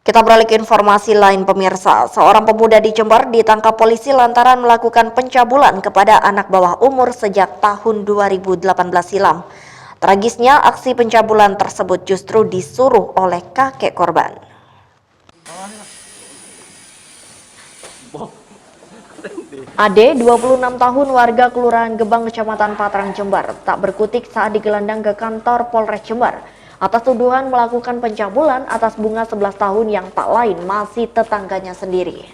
Kita beralih ke informasi lain pemirsa. Seorang pemuda di Jember ditangkap polisi lantaran melakukan pencabulan kepada anak bawah umur sejak tahun 2018 silam. Tragisnya aksi pencabulan tersebut justru disuruh oleh kakek korban. Ade, 26 tahun, warga Kelurahan Gebang, Kecamatan Patrang, Jember, tak berkutik saat digelandang ke kantor Polres Jember atas tuduhan melakukan pencabulan atas Bunga 11 tahun yang tak lain masih tetangganya sendiri.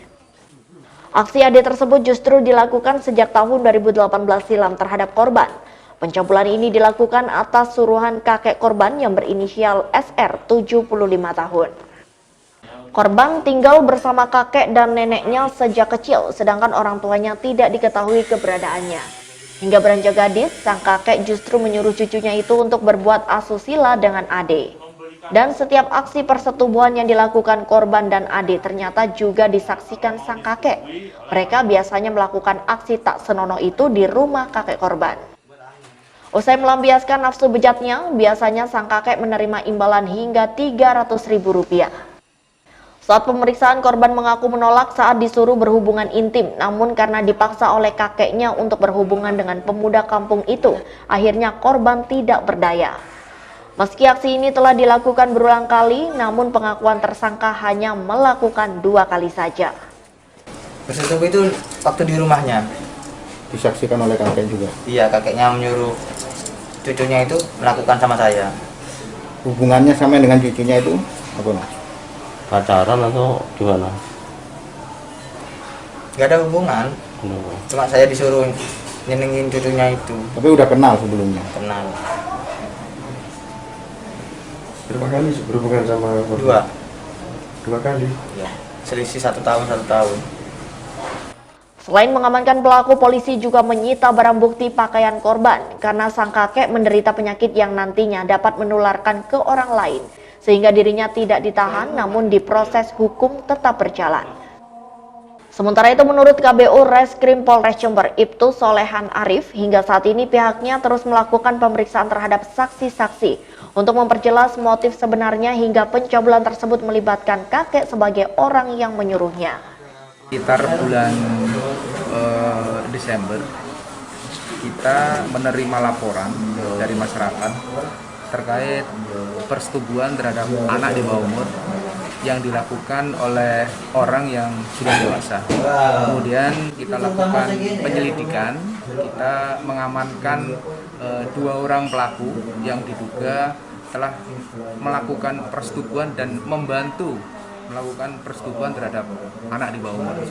Aksi Ade tersebut justru dilakukan sejak tahun 2018 silam terhadap korban. Pencabulan ini dilakukan atas suruhan kakek korban yang berinisial SR, 75 tahun. Korban tinggal bersama kakek dan neneknya sejak kecil, sedangkan orang tuanya tidak diketahui keberadaannya. Hingga beranjak gadis, sang kakek justru menyuruh cucunya itu untuk berbuat asusila dengan Ade. Dan setiap aksi persetubuhan yang dilakukan korban dan Ade ternyata juga disaksikan sang kakek. Mereka biasanya melakukan aksi tak senonoh itu di rumah kakek korban. Usai melampiaskan nafsu bejatnya, biasanya sang kakek menerima imbalan hingga Rp300.000. Saat pemeriksaan, korban mengaku menolak saat disuruh berhubungan intim, namun karena dipaksa oleh kakeknya untuk berhubungan dengan pemuda kampung itu, akhirnya korban tidak berdaya. Meski aksi ini telah dilakukan berulang kali, namun pengakuan tersangka hanya melakukan 2 kali saja. Bersetubuh itu waktu di rumahnya. Disaksikan oleh kakek juga? Iya, kakeknya menyuruh cucunya itu melakukan sama saya. Hubungannya sama dengan cucunya itu apa, Mas? Pacaran atau gimana? Gak ada hubungan, cuma saya disuruh nyenengin cucunya itu. Tapi udah kenal sebelumnya? Kenal. Berapa kali berhubungan sama Dua. 2 kali? Ya, selisih 1 tahun 1 tahun. Selain mengamankan pelaku, polisi juga menyita barang bukti pakaian korban karena sang kakek menderita penyakit yang nantinya dapat menularkan ke orang lain, sehingga dirinya tidak ditahan namun diproses hukum tetap berjalan. Sementara itu, menurut KBU Reskrim Polres Jember Ibtu Solehan Arif, hingga saat ini pihaknya terus melakukan pemeriksaan terhadap saksi-saksi untuk memperjelas motif sebenarnya hingga pencabulan tersebut melibatkan kakek sebagai orang yang menyuruhnya. Sekitar bulan Desember, kita menerima laporan dari masyarakat terkait persetubuhan terhadap anak di bawah umur yang dilakukan oleh orang yang sudah dewasa. Kemudian kita lakukan penyelidikan, kita mengamankan 2 orang pelaku yang diduga telah melakukan persetubuhan dan membantu melakukan persetubuhan terhadap anak di bawah umur.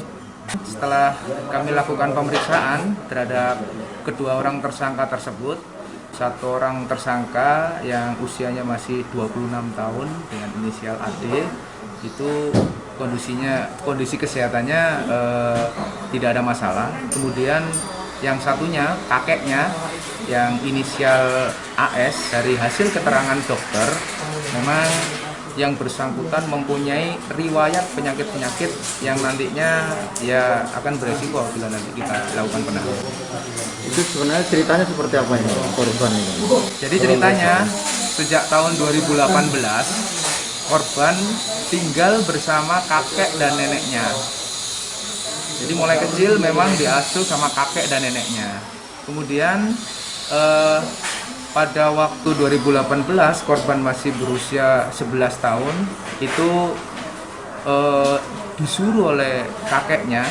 Setelah kami lakukan pemeriksaan terhadap kedua orang tersangka tersebut, 1 orang tersangka yang usianya masih 26 tahun dengan inisial AD, itu kondisi kesehatannya tidak ada masalah. Kemudian yang satunya, kakeknya yang inisial AS, dari hasil keterangan dokter memang yang bersangkutan mempunyai riwayat penyakit-penyakit yang nantinya ya akan beresiko bila nanti kita lakukan penahanan. Itu sebenarnya ceritanya seperti apa ini korban ini? Jadi ceritanya sejak tahun 2018 korban tinggal bersama kakek dan neneknya. Jadi mulai kecil memang diasuh sama kakek dan neneknya. Kemudian pada waktu 2018 korban masih berusia 11 tahun, itu disuruh oleh kakeknya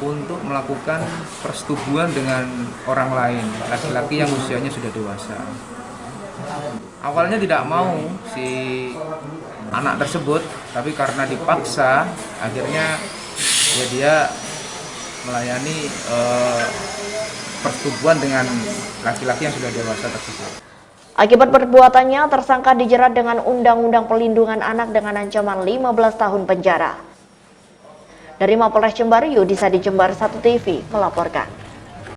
untuk melakukan persetubuhan dengan orang lain, laki-laki yang usianya sudah dewasa. Awalnya tidak mau si anak tersebut, tapi karena dipaksa, akhirnya ya dia melayani persetubuhan dengan laki-laki yang sudah dewasa tersebut. Akibat perbuatannya, tersangka dijerat dengan Undang-Undang Perlindungan Anak dengan ancaman 15 tahun penjara. Dari Mapolres Jember, Yudisa di Jember 1 TV melaporkan.